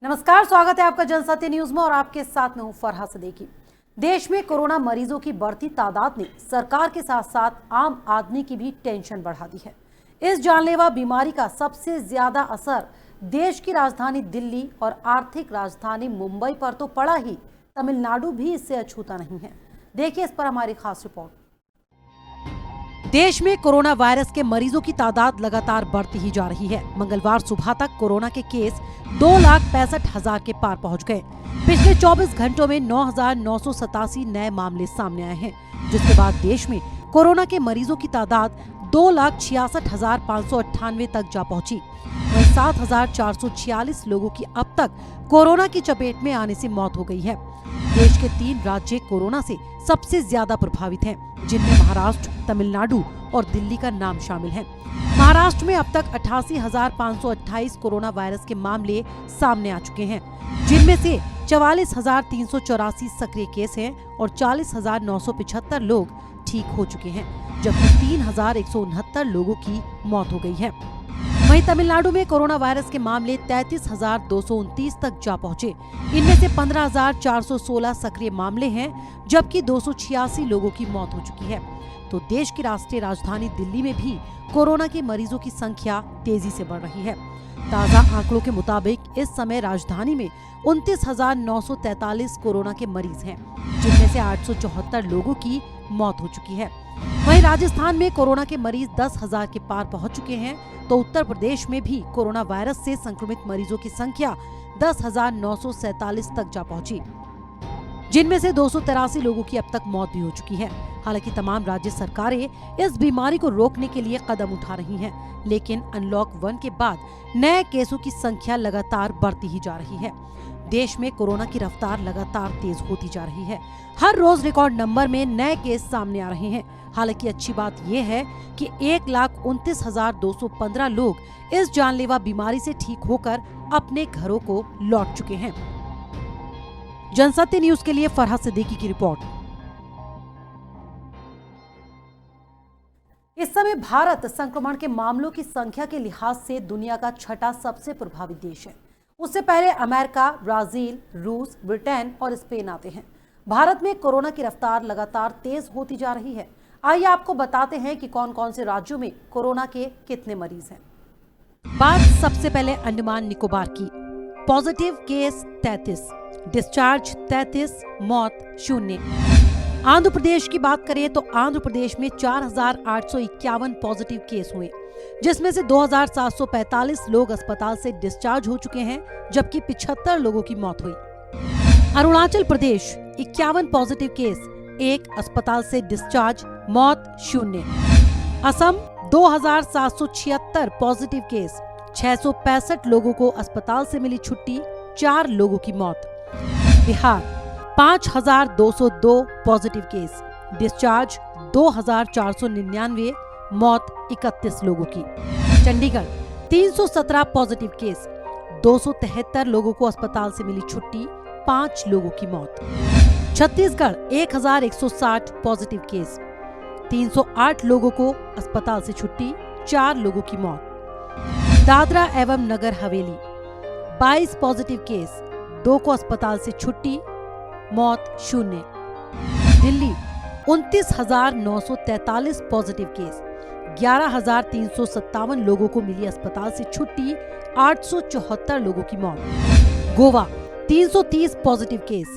नमस्कार, स्वागत है आपका जनसत्य न्यूज में और आपके साथ में हूं फरहा सदीकी। देश में कोरोना मरीजों की बढ़ती तादाद ने सरकार के साथ साथ आम आदमी की भी टेंशन बढ़ा दी है। इस जानलेवा बीमारी का सबसे ज्यादा असर देश की राजधानी दिल्ली और आर्थिक राजधानी मुंबई पर तो पड़ा ही, तमिलनाडु भी इससे अछूता नहीं है। देखिए इस पर हमारी खास रिपोर्ट। देश में कोरोना वायरस के मरीजों की तादाद लगातार बढ़ती ही जा रही है। मंगलवार सुबह तक कोरोना के केस 2,65,000 के पार पहुंच गए। पिछले 24 घंटों में 9,987 नए मामले सामने आए हैं, जिसके बाद देश में कोरोना के मरीजों की तादाद 2,66,598 तक जा पहुंची। वहीं 7,446 लोगों की अब तक कोरोना की चपेट में आने से मौत हो गई है। देश के 3 राज्य कोरोना से सबसे ज्यादा प्रभावित हैं, जिनमें महाराष्ट्र, तमिलनाडु और दिल्ली का नाम शामिल है। महाराष्ट्र में अब तक 88,528 कोरोना वायरस के मामले सामने आ चुके हैं, जिनमें से 44,384 सक्रिय केस हैं और 40,975 लोग ठीक हो चुके हैं, जबकि 3,169 लोगों की मौत हो गई है। वहीं तमिलनाडु में कोरोना वायरस के मामले 33,229 तक जा पहुंचे। इनमें से 15,416 सक्रिय मामले हैं, जबकि 286 लोगों की मौत हो चुकी है। तो देश की राष्ट्रीय राजधानी दिल्ली में भी कोरोना के मरीजों की संख्या तेजी से बढ़ रही है। ताजा आंकड़ों के मुताबिक इस समय राजधानी में 29,943 कोरोना के मरीज हैं, जिनमें से 874 लोगों की मौत हो चुकी है। वहीं राजस्थान में कोरोना के मरीज 10,000 के पार पहुंच चुके हैं, तो उत्तर प्रदेश में भी कोरोना वायरस से संक्रमित मरीजों की संख्या 10,947 तक जा पहुंची, जिनमें से 283 लोगों की अब तक मौत भी हो चुकी है। हालांकि तमाम राज्य सरकारें इस बीमारी को रोकने के लिए कदम उठा रही हैं, लेकिन अनलॉक 1 के बाद नए केसों की संख्या लगातार बढ़ती ही जा रही है। देश में कोरोना की रफ्तार लगातार तेज होती जा रही है। हर रोज रिकॉर्ड नंबर में नए केस सामने आ रहे हैं। हालांकि अच्छी बात यह है कि 1,29,215 लोग इस जानलेवा बीमारी से ठीक होकर अपने घरों को लौट चुके हैं। जनसत्य न्यूज के लिए फरहा सिद्दीकी की रिपोर्ट। इस समय भारत संक्रमण के मामलों की संख्या के लिहाज से दुनिया का 6ठा सबसे प्रभावित देश है। उससे पहले अमेरिका, ब्राजील, रूस, ब्रिटेन और स्पेन आते हैं। भारत में कोरोना की रफ्तार लगातार तेज होती जा रही है। आइए आपको बताते हैं कि कौन कौन से राज्यों में कोरोना के कितने मरीज हैं। बात सबसे पहले अंडमान निकोबार की। पॉजिटिव केस 33, डिस्चार्ज 33, मौत 0। आंध्र प्रदेश की बात करें तो आंध्र प्रदेश में 4,851 पॉजिटिव केस हुए, जिसमें से 2,745 लोग अस्पताल से डिस्चार्ज हो चुके हैं, जबकि 75 लोगों की मौत हुई। अरुणाचल प्रदेश 51 पॉजिटिव केस, 1 अस्पताल से डिस्चार्ज, मौत 0। असम 2,776 पॉजिटिव केस, 665 लोगों को अस्पताल से मिली छुट्टी, 4 लोगों की मौत। बिहार 5,202 पॉजिटिव केस, डिस्चार्ज 2,499, मौत 31 लोगों की। चंडीगढ़ 317 पॉजिटिव केस, 273 लोगों को अस्पताल से मिली छुट्टी, 5 लोगों की मौत। छत्तीसगढ़ 1,160 पॉजिटिव केस, 308 लोगों को अस्पताल से छुट्टी, 4 लोगों की मौत। दादरा एवं नगर हवेली 22 पॉजिटिव केस, 2 को अस्पताल से छुट्टी, मौत 0। दिल्ली 29,943 पॉजिटिव केस, 11,357 लोगों को मिली अस्पताल से छुट्टी, 874 लोगों की मौत। गोवा 330 पॉजिटिव केस,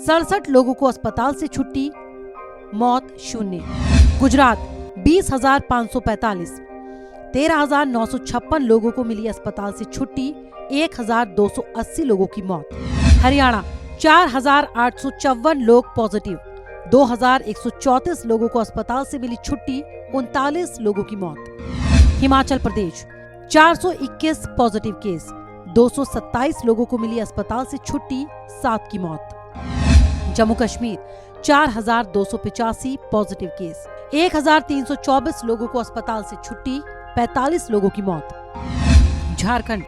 67 लोगों को अस्पताल से छुट्टी, मौत 0। गुजरात 20,545, 13,956 लोगों को मिली अस्पताल से छुट्टी, 1,280 लोगों की मौत। हरियाणा 4,854 लोग पॉजिटिव, 2,134 लोगों को अस्पताल से मिली छुट्टी, 39 लोगों की मौत। हिमाचल प्रदेश 421 पॉजिटिव केस, 227 लोगों को मिली अस्पताल से छुट्टी, 7 की मौत। जम्मू कश्मीर 4,285 पॉजिटिव केस, 1,324 लोगों को अस्पताल से छुट्टी, 45 लोगों की मौत। झारखंड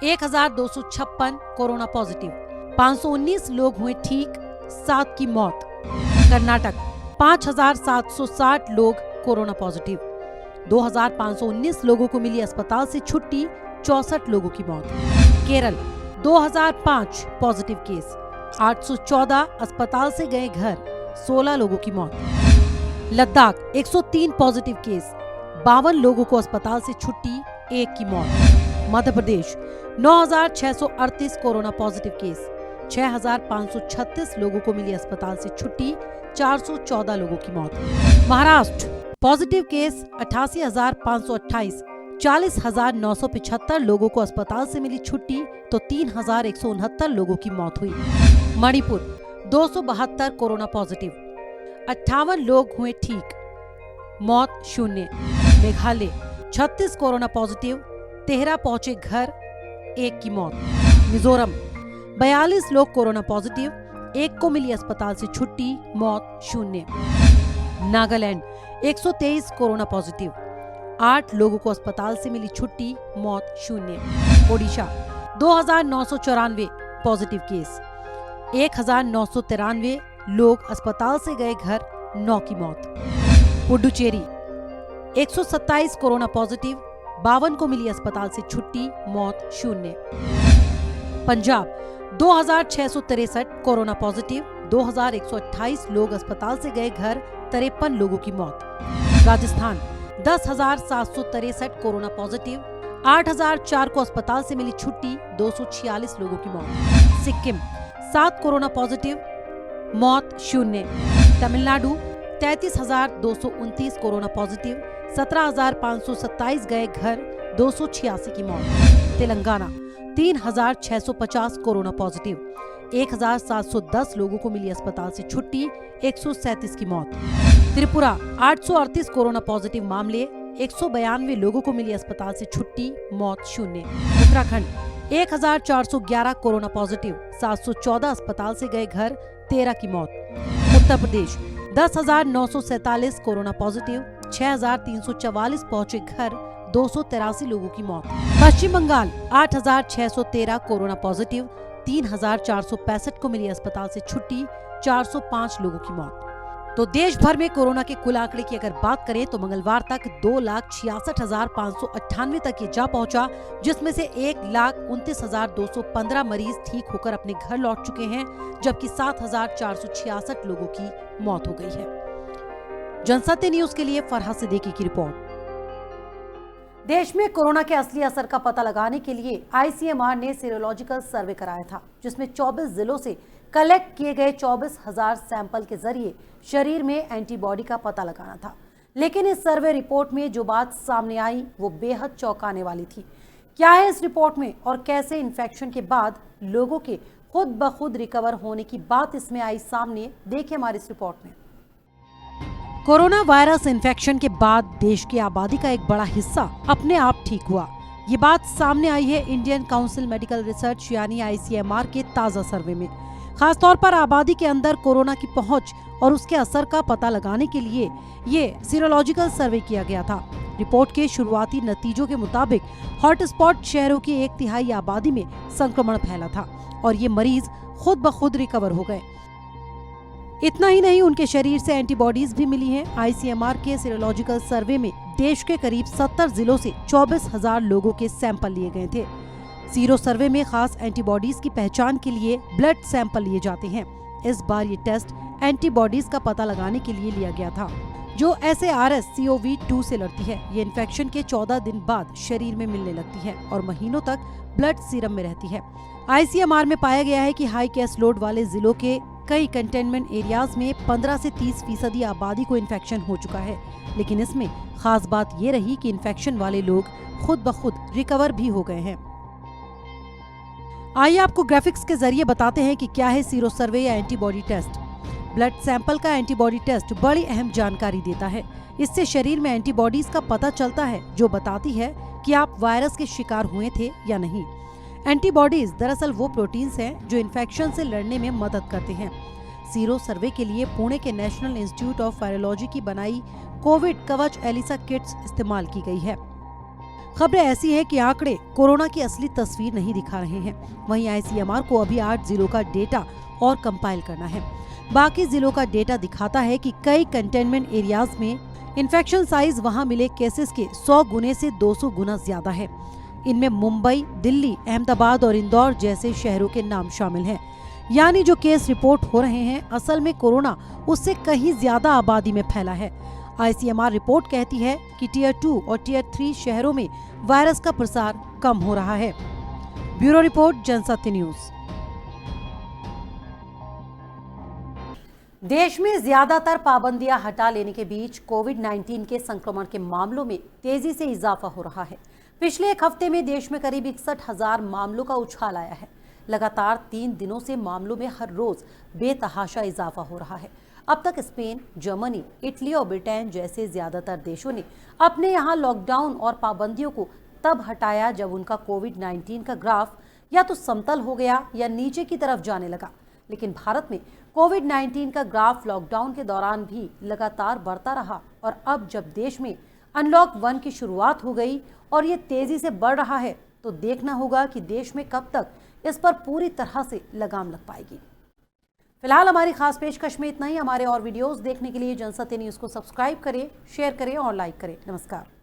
1,256 कोरोना पॉजिटिव, 519 लोग हुए ठीक, 7 की मौत। कर्नाटक 5,760 लोग कोरोना पॉजिटिव, 2,519 लोगों को मिली अस्पताल से छुट्टी, 64 लोगों की मौत। केरल 2005 पॉजिटिव केस, 814 अस्पताल से गए घर, 16 लोगों की मौत। लद्दाख 103 पॉजिटिव केस, 52 लोगों को अस्पताल से छुट्टी, 1 की मौत। Madhya Pradesh 9,638 corona positive case, 6,536 लोगों को मिली अस्पताल से छुट्टी, 414 लोगों की मौत। महाराष्ट्र पॉजिटिव केस 88,528, 40,975 लोगों को अस्पताल से मिली छुट्टी तो 3,169 लोगों की मौत हुई। मणिपुर 272 कोरोना पॉजिटिव, 58 लोग हुए ठीक, मौत 0। मेघालय 36 कोरोना पॉजिटिव, 13 पहुंचे घर, 1 की मौत। मिजोरम 42 लोग कोरोना पॉजिटिव, 1 को मिली अस्पताल से छुट्टी, मौत 0। नागालैंड 123 कोरोना पॉजिटिव, 8 लोगों को अस्पताल से मिली छुट्टी, मौत 0। ओडिशा 2,994 पॉजिटिव केस, 1,993 लोग अस्पताल से गए घर, 9 की मौत। पुडुचेरी 127 कोरोना पॉजिटिव, 52 को मिली अस्पताल से छुट्टी, मौत 0। पंजाब 2,663 कोरोना पॉजिटिव, 2,128 लोग अस्पताल से गए घर, 53 लोगों की मौत। राजस्थान 10,763 कोरोना पॉजिटिव, 8,004 को अस्पताल से मिली छुट्टी, 246 लोगों की मौत। सिक्किम 7 कोरोना पॉजिटिव, मौत 0। तमिलनाडु 33,229 कोरोना पॉजिटिव, 17,527 गए घर, 286 की मौत। तेलंगाना 3,650 कोरोना पॉजिटिव, 1,710 लोगों को मिली अस्पताल से छुट्टी, 137 की मौत। त्रिपुरा 838 कोरोना पॉजिटिव मामले, 192 लोगों को मिली अस्पताल से छुट्टी, मौत 0। उत्तराखंड 1,411 कोरोना पॉजिटिव, 714 अस्पताल से गए घर, 13 की मौत। उत्तर प्रदेश 10,947 कोरोना पॉजिटिव, 6,344 पहुंचे घर, 283 लोगों की मौत। पश्चिम बंगाल 8,613 कोरोना पॉजिटिव, 3,465 को मिली अस्पताल से छुट्टी, 405 लोगों की मौत। तो देश भर में कोरोना के कुल आंकड़े की अगर बात करें तो मंगलवार तक 2,66,598 तक ये जा पहुंचा, जिसमें से 1,29,215 मरीज ठीक होकर अपने घर लौट चुके हैं, जबकि 7,466 लोगों की मौत हो गई है। जनसत्य न्यूज के लिए फरहाद सिद्दीकी की रिपोर्ट। देश में कोरोना के असली असर का पता लगाने के लिए आईसीएमआर ने सीरोलॉजिकल सर्वे कराया था, जिसमें 24 जिलों से कलेक्ट किए गए 24,000 सैंपल के जरिए शरीर में एंटीबॉडी का पता लगाना था। लेकिन इस सर्वे रिपोर्ट में जो बात सामने आई वो बेहद चौंकाने वाली थी। क्या है इस रिपोर्ट में और कैसे इन्फेक्शन के बाद लोगों के खुद ब खुद रिकवर होने की बात इसमें आई सामने, देखिए हमारी इस रिपोर्ट में। कोरोना वायरस इन्फेक्शन के बाद देश की आबादी का एक बड़ा हिस्सा अपने आप ठीक हुआ। ये बात सामने आई है इंडियन काउंसिल मेडिकल रिसर्च यानी आईसीएमआर के ताजा सर्वे में। खासतौर पर आबादी के अंदर कोरोना की पहुंच और उसके असर का पता लगाने के लिए ये सीरोलॉजिकल सर्वे किया गया था। रिपोर्ट के शुरुआती नतीजों के मुताबिक हॉटस्पॉट शहरों की 1/3 आबादी में संक्रमण फैला था और ये मरीज खुद ब खुद रिकवर हो गए। इतना ही नहीं, उनके शरीर से एंटीबॉडीज भी मिली हैं। आईसीएमआर के सीरोलॉजिकल सर्वे में देश के करीब 70 जिलों से 24,000 लोगों के सैंपल लिए गए थे। सीरो सर्वे में खास एंटीबॉडीज की पहचान के लिए ब्लड सैंपल लिए जाते हैं। इस बार ये टेस्ट एंटीबॉडीज का पता लगाने के लिए लिया गया था, जो SARS-CoV-2 से लड़ती है। ये इन्फेक्शन के 14 दिन बाद शरीर में मिलने लगती है और महीनों तक ब्लड सीरम में रहती है। आईसीएमआर में पाया गया है कि हाई केस लोड वाले जिलों के कई कंटेनमेंट एरियाज में 15 से 30% आबादी को इन्फेक्शन हो चुका है। लेकिन इसमें खास बात ये रही कि इन्फेक्शन वाले लोग खुद ब खुद रिकवर भी हो गए हैं। आइए आपको ग्राफिक्स के जरिए बताते हैं कि क्या है सीरो सर्वे या एंटीबॉडी टेस्ट। ब्लड सैंपल का एंटीबॉडी टेस्ट बड़ी अहम जानकारी देता है। इससे शरीर में एंटीबॉडीज का पता चलता है, जो बताती है कि आप वायरस के शिकार हुए थे या नहीं। एंटीबॉडीज दरअसल वो प्रोटीन्स हैं जो इन्फेक्शन से लड़ने में मदद करते हैं। सीरो सर्वे के लिए पुणे के नेशनल इंस्टीट्यूट ऑफ वायरोलॉजी की बनाई कोविड कवच एलिसा किट्स इस्तेमाल की गई है। खबरें ऐसी हैं कि आंकड़े कोरोना की असली तस्वीर नहीं दिखा रहे हैं। वहीं आईसीएमआर को अभी 8 जिलों का डेटा और कंपाइल करना है। बाकी जिलों का डेटा दिखाता है कि कई कंटेनमेंट एरियाज में इन्फेक्शन साइज वहां मिले केसेस के 100 गुने से 200 गुना ज्यादा है। इनमें मुंबई, दिल्ली, अहमदाबाद और इंदौर जैसे शहरों के नाम शामिल हैं। यानी जो केस रिपोर्ट हो रहे हैं, असल में कोरोना उससे कहीं ज्यादा आबादी में फैला है। ICMR रिपोर्ट कहती है कि टियर 2 और टियर 3 शहरों में वायरस का प्रसार कम हो रहा है। Bureau report, Jansatya news. देश में ज्यादातर पाबंदियां हटा लेने के बीच कोविड-19 के संक्रमण के मामलों में तेजी से इजाफा हो रहा है। पिछले एक हफ्ते में देश में करीब 61,000 मामलों का उछाल आया है। लगातार 3 दिनों से मामलों में हर रोज बेतहाशा इजाफा हो रहा है। अब तक स्पेन, जर्मनी, इटली और ब्रिटेन जैसे ज्यादातर देशों ने अपने यहाँ लॉकडाउन और पाबंदियों को तब हटाया जब उनका कोविड-19 का ग्राफ या तो समतल हो गया या नीचे की तरफ जाने लगा। लेकिन भारत में कोविड-19 का ग्राफ लॉकडाउन के दौरान भी लगातार बढ़ता रहा और अब जब देश में अनलॉक 1 की शुरुआत हो गई और ये तेजी से बढ़ रहा है, तो देखना होगा कि देश में कब तक इस पर पूरी तरह से लगाम लग पाएगी। फिलहाल हमारी खास पेशकश में इतना ही। हमारे और वीडियोस देखने के लिए जनसत्य न्यूज को सब्सक्राइब करें, शेयर करें और लाइक करें। नमस्कार।